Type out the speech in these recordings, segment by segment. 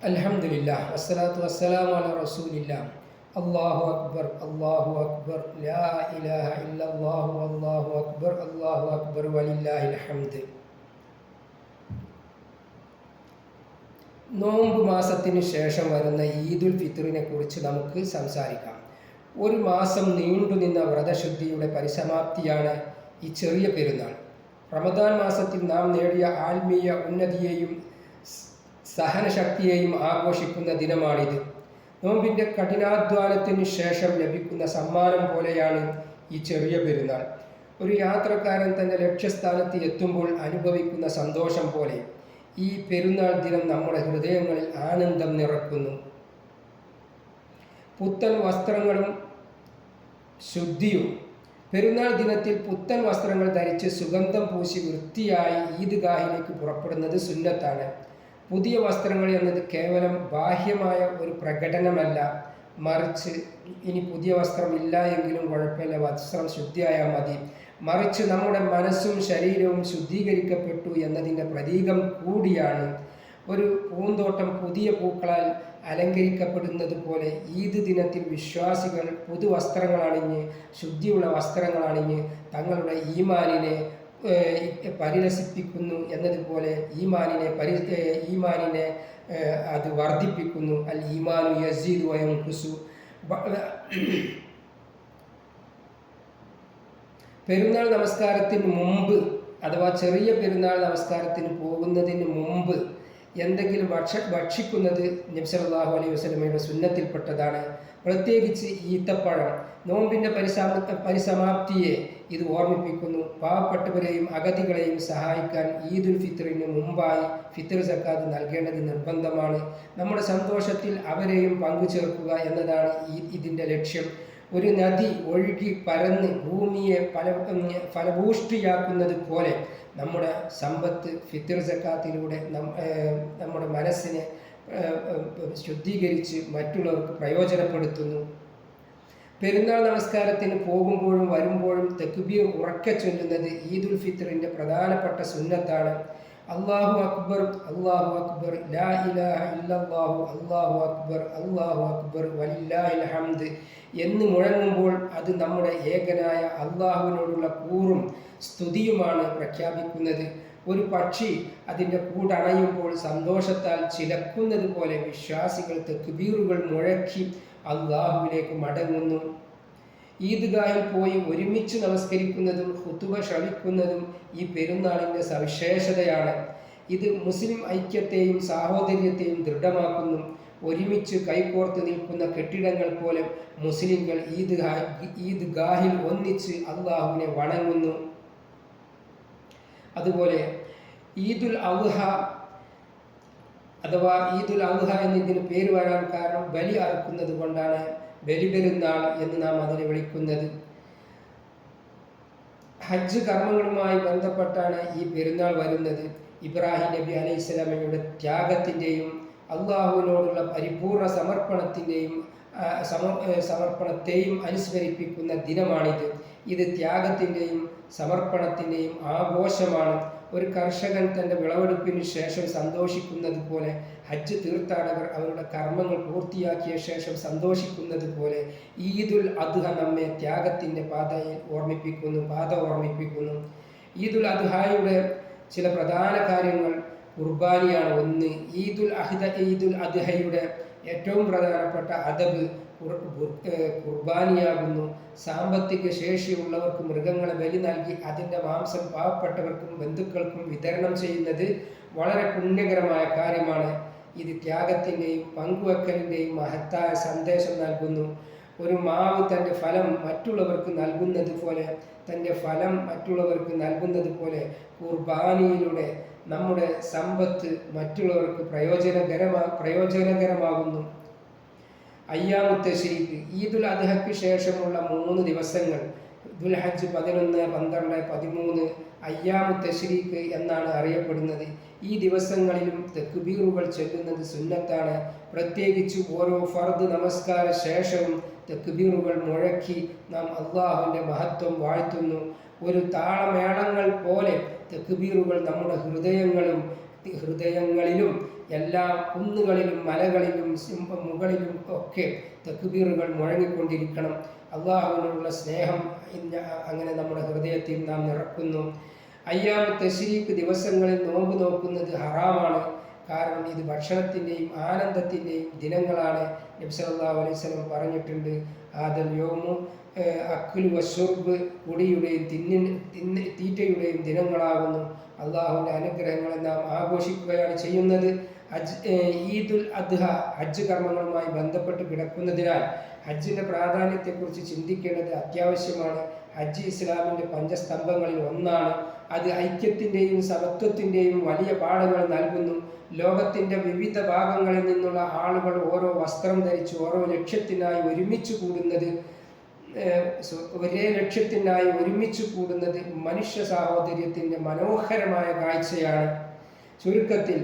അൽഹംദുലില്ലാ വസ്സലാത്തു വസ്സലാമു അലാ റസൂലില്ലാ. അല്ലാഹു അക്ബർ അല്ലാഹു അക്ബർ ലാ ഇലാഹ ഇല്ലല്ലാഹു അല്ലാഹു അക്ബർ വലില്ലാഹിൽ ഹംദ്. നോമ്പ് മാസത്തിന് ശേഷം വരുന്ന ഈദുൽ ഫിത്റിനെ കുറിച്ച് നമുക്ക് സംസാരിക്കാം. ഒരു മാസം നീണ്ടുനിന്ന വ്രതശുദ്ധിയുടെ പരിസമാപ്തിയാണ് ഈ ചെറിയ പെരുന്നാൾ. റമദാൻ മാസത്തിൽ നാം നേടിയ ആത്മീയ ഉന്നതിയെയും സഹനശക്തിയെയും ആഘോഷിക്കുന്ന ദിനമാണിത്. നോമ്പിൻ്റെ കഠിനാധ്വാനത്തിന് ശേഷം ലഭിക്കുന്ന സമ്മാനം പോലെയാണ് ഈ ചെറിയ പെരുന്നാൾ. ഒരു യാത്രക്കാരൻ തൻ്റെ ലക്ഷ്യസ്ഥാനത്ത് എത്തുമ്പോൾ അനുഭവിക്കുന്ന സന്തോഷം പോലെ ഈ പെരുന്നാൾ ദിനം നമ്മുടെ ഹൃദയങ്ങളിൽ ആനന്ദം നിറക്കുന്നു. പുത്തൻ വസ്ത്രങ്ങളും ശുദ്ധിയും. പെരുന്നാൾ ദിനത്തിൽ പുത്തൻ വസ്ത്രങ്ങൾ ധരിച്ച് സുഗന്ധം പൂശി വൃത്തിയായി ഈദ്ഗാഹിലേക്ക് പുറപ്പെടുന്നത് സുന്നത്താണ്. പുതിയ വസ്ത്രങ്ങൾ എന്നത് കേവലം ബാഹ്യമായ ഒരു പ്രകടനമല്ല, മറിച്ച് ഇനി പുതിയ വസ്ത്രം ഇല്ല എങ്കിലും കുഴപ്പമില്ല, വസ്ത്രം ശുദ്ധിയായാൽ മതി, മറിച്ച് നമ്മുടെ മനസ്സും ശരീരവും ശുദ്ധീകരിക്കപ്പെട്ടു എന്നതിൻ്റെ പ്രതീകം കൂടിയാണ്. ഒരു പൂന്തോട്ടം പുതിയ പൂക്കളാൽ അലങ്കരിക്കപ്പെടുന്നത് പോലെ ഈദ് ദിനത്തിൽ വിശ്വാസികൾ പുതുവസ്ത്രങ്ങളണിഞ്ഞ് ശുദ്ധിയുള്ള വസ്ത്രങ്ങളണിഞ്ഞ് തങ്ങളുടെ ഈമാനിനെ പരിരസിപ്പിക്കുന്നു എന്നതുപോലെ ഈമാനിനെ അത് വർദ്ധിപ്പിക്കുന്നു. അൽ ഈമാനു യസീദു വയൻഖുസു. പെരുന്നാൾ നമസ്കാരത്തിന് മുമ്പ് അഥവാ ചെറിയ പെരുന്നാൾ നമസ്കാരത്തിന് പോകുന്നതിന് മുമ്പ് എന്തെങ്കിലും ഭക്ഷിക്കുന്നത് നബി സല്ലല്ലാഹു അലൈഹി വസല്ലമയുടെ സുന്നത്തിൽപ്പെട്ടതാണ്. പ്രത്യേകിച്ച് ഈത്തപ്പഴം. നോമ്പിൻ്റെ പരിസമാപ്തിയെ ഇത് ഓർമ്മിപ്പിക്കുന്നു. പാവപ്പെട്ടവരെയും അഗതികളെയും സഹായിക്കാൻ ഈദുൽ ഫിത്റിന് മുമ്പായി ഫിത്ർ സക്കാത്ത് നൽകേണ്ടത് നിർബന്ധമാണ്. നമ്മുടെ സന്തോഷത്തിൽ അവരെയും പങ്കുചേർക്കുക എന്നതാണ് ഇതിൻ്റെ ലക്ഷ്യം. ഒരു നദി ഒഴുകി പരന്ന് ഭൂമിയെ ഫലഭൂഷ്ടിയാക്കുന്നത് പോലെ നമ്മുടെ സമ്പത്ത് ഫിത്ർ സക്കാത്തിലൂടെ നമ്മുടെ മനസ്സിനെ ശുദ്ധീകരിച്ച് മറ്റുള്ളവർക്ക് പ്രയോജനപ്പെടുത്തുന്നു. പെരുന്നാൾ നമസ്കാരത്തിന് പോകുമ്പോഴും വരുമ്പോഴും തക്ബീർ ഉറക്കെ ചൊല്ലുന്നത് ഈദുൽ ഫിത്റിൻ്റെ പ്രധാനപ്പെട്ട സുന്നത്താണ്. അല്ലാഹു അക്ബർ അല്ലാഹു അക്ബർ ലാ ഇലാഹ ഇല്ലല്ലാഹു അല്ലാഹു അക്ബർ വലില്ലാഹിൽ ഹംദ് എന്ന് മുഴങ്ങുമ്പോൾ അത് നമ്മുടെ ഏകനായ അള്ളാഹുവിനോടുള്ള കൂറും സ്തുതിയുമാണ് പ്രഖ്യാപിക്കുന്നത്. ഒരു പക്ഷി അതിൻ്റെ കൂടണയുമ്പോൾ സന്തോഷത്താൽ ചിലക്കുന്നത് പോലെ വിശ്വാസികൾ തക്ബീറുകൾ മുഴക്കി അള്ളാഹുവിലേക്ക് മടങ്ങുന്നു. ഈദ്ഗാഹിൽ പോയി ഒരുമിച്ച് നമസ്കരിക്കുന്നതും ഖുതുബ ശ്രവിക്കുന്നതും ഈ പെരുന്നാളിൻ്റെ സവിശേഷതയാണ്. ഇത് മുസ്ലിം ഐക്യത്തെയും സാഹോദര്യത്തെയും ദൃഢമാക്കുന്നു. ഒരുമിച്ച് കൈകോർത്ത് നിൽക്കുന്ന കെട്ടിടങ്ങൾ പോലെ മുസ്ലിങ്ങൾ ഈദ്ഗാഹിൽ ഒന്നിച്ച് അള്ളാഹുവിനെ വണങ്ങുന്നു. അതുപോലെ ഈദുൽ അദ്ഹ അഥവാ ഈദുൽ അദ്ഹ എന്നതിന് പേര് വരാൻ കാരണം ബലി അറുക്കുന്നത് കൊണ്ടാണ്. ബലിപെരുന്നാൾ എന്ന് നാം അതിനെ വിളിക്കുന്നത്. ഹജ്ജ് കർമ്മങ്ങളുമായി ബന്ധപ്പെട്ടാണ് ഈ പെരുന്നാൾ വരുന്നത്. ഇബ്രാഹിം നബി അലൈഹിസ്സലാമയുടെ ത്യാഗത്തിൻ്റെയും അള്ളാഹുവിനോടുള്ള പരിപൂർണ സമർപ്പണത്തെയും അനുസ്മരിപ്പിക്കുന്ന ദിനമാണിത്. ഇത് ത്യാഗത്തിൻ്റെയും സമർപ്പണത്തിൻ്റെയും ആഘോഷമാണ്. ഒരു കർഷകൻ തൻ്റെ വിളവെടുപ്പിന് ശേഷം സന്തോഷിക്കുന്നത് പോലെ ഹജ്ജ് തീർത്ഥാടകർ അവരുടെ കർമ്മങ്ങൾ പൂർത്തിയാക്കിയ ശേഷം സന്തോഷിക്കുന്നത് പോലെ ഈദുൽ അദ്ഹ നമ്മെ ത്യാഗത്തിൻ്റെ പാത ഓർമ്മിപ്പിക്കുന്നു. ഈദുൽ അദ്ഹയുടെ ചില പ്രധാന കാര്യങ്ങൾ കുർബാനിയാണ്. ഒന്ന്, ഈദുൽ അദ്ഹയുടെ ഏറ്റവും പ്രധാനപ്പെട്ട അദബ് കുർബാനിയാകുന്നു. സാമ്പത്തിക ശേഷിയുള്ളവർക്ക് മൃഗങ്ങളെ ബലി നൽകി അതിൻ്റെ മാംസം പാവപ്പെട്ടവർക്കും ബന്ധുക്കൾക്കും വിതരണം ചെയ്യുന്നത് വളരെ പുണ്യകരമായ കാര്യമാണ്. ഇത് ത്യാഗത്തിൻ്റെയും പങ്കുവെക്കലിൻ്റെയും മഹത്തായ സന്ദേശം നൽകുന്നു. ഒരു മാവ് തൻ്റെ ഫലം മറ്റുള്ളവർക്ക് നൽകുന്നത് പോലെ കുർബാനിയിലൂടെ നമ്മുടെ സമ്പത്ത് മറ്റുള്ളവർക്ക് പ്രയോജനകരമാകുന്നു. അയ്യാമു തശ്രീഖ്. ഈദുൽ അദ്ഹയ്ക്ക് ശേഷമുള്ള 3 ദിവസങ്ങൾ ദുൽഹജ്ജ് 11, 12, 13 അയ്യാമു തശ്രീഖ് എന്നാണ് അറിയപ്പെടുന്നത്. ഈ ദിവസങ്ങളിലും തക്ബീറുകൾ ചൊല്ലുന്നത് സുന്നത്താണ്. പ്രത്യേകിച്ച് ഓരോ ഫർദ് നമസ്കാര ശേഷവും തക്ബീറുകൾ മുഴക്കി നാം അള്ളാഹുവിൻ്റെ മഹത്വം വാഴ്ത്തുന്നു. ഒരു താളമേളങ്ങൾ പോലെ തക്ബീറുകൾ നമ്മുടെ ഹൃദയങ്ങളിലും എല്ലാ കുന്നുകളിലും മലകളിലും മുകളിലും ഒക്കെ തക്ബീറുകൾ മുഴങ്ങിക്കൊണ്ടിരിക്കണം. അള്ളാഹുവിനോടുള്ള സ്നേഹം അങ്ങനെ നമ്മുടെ ഹൃദയത്തിൽ നാം നിറക്കുന്നു. അയ്യാമു തശ്രീഖ് ദിവസങ്ങളിൽ നോമ്പ് നോക്കുന്നത് ഹറാമാണ്. കാരണം ഇത് ഭക്ഷണത്തിൻ്റെയും ആനന്ദത്തിൻ്റെയും ദിനങ്ങളാണ്. നബി സല്ലല്ലാഹു അലൈഹി വസല്ലം പറഞ്ഞിട്ടുണ്ട്, ആദൽ യോമു അക്ലു വശുർബ്, കുടിയുടെയും തീറ്റയുടെയും ദിനങ്ങളാകുന്നു. അള്ളാഹുവിൻ്റെ അനുഗ്രഹങ്ങളെ നാം ആഘോഷിക്കുകയാണ് ചെയ്യുന്നത്. ഈദുൽ അദ്ഹ ഹജ്ജ് കർമ്മങ്ങളുമായി ബന്ധപ്പെട്ട് കിടക്കുന്നതിനാൽ ഹജ്ജിൻ്റെ പ്രാധാന്യത്തെക്കുറിച്ച് ചിന്തിക്കേണ്ടത് അത്യാവശ്യമാണ്. ഹജ്ജ് ഇസ്ലാമിൻ്റെ പഞ്ചസ്തംഭങ്ങളിൽ ഒന്നാണ്. അത് ഐക്യത്തിൻ്റെയും സമത്വത്തിൻ്റെയും വലിയ പാഠങ്ങൾ നൽകുന്നു. ലോകത്തിൻ്റെ വിവിധ ഭാഗങ്ങളിൽ നിന്നുള്ള ആളുകൾ ഓരോ വസ്ത്രം ധരിച്ച് ഓരോ ലക്ഷ്യത്തിനായി ഒരുമിച്ച് കൂടുന്നത് ഒരേ ലക്ഷ്യത്തിനായി ഒരുമിച്ച് കൂടുന്നത് മനുഷ്യ സാഹോദര്യത്തിൻ്റെ മനോഹരമായ കാഴ്ചയാണ്. ചുരുക്കത്തിൽ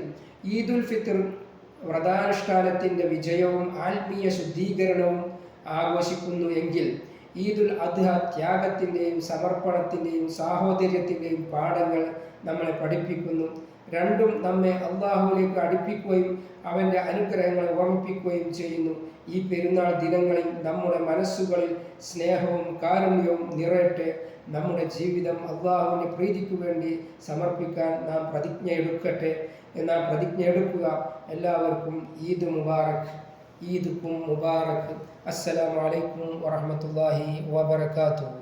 ഈദുൽ ഫിത്ർ വ്രതാനുഷ്ഠാനത്തിൻ്റെ വിജയവും ആത്മീയ ശുദ്ധീകരണവും ആഘോഷിക്കുന്നു എങ്കിൽ ഈദുൽ അദ്ഹ ത്യാഗത്തിൻ്റെയും സമർപ്പണത്തിൻ്റെയും സാഹോദര്യത്തിൻ്റെയും പാഠങ്ങൾ നമ്മളെ പഠിപ്പിക്കുന്നു. രണ്ടും നമ്മെ അള്ളാഹുവിലേക്ക് അടുപ്പിക്കുകയും അവൻ്റെ അനുഗ്രഹങ്ങളെ ഓർമ്മിപ്പിക്കുകയും ചെയ്യുന്നു. ഈ പെരുന്നാൾ ദിനങ്ങളിൽ നമ്മുടെ മനസ്സുകളിൽ സ്നേഹവും കാരുണ്യവും നിറയട്ടെ. നമ്മുടെ ജീവിതം അള്ളാഹുവിൻ്റെ പ്രീതിക്കു വേണ്ടി സമർപ്പിക്കാൻ നാം പ്രതിജ്ഞ എടുക്കുക. എല്ലാവർക്കും ഈദ് മുബാറക്. ഈദുക്കും മുബാറക്. അസ്സലാമു അലൈക്കും വറഹ്മത്തുള്ളാഹി വബറകാതുഹു.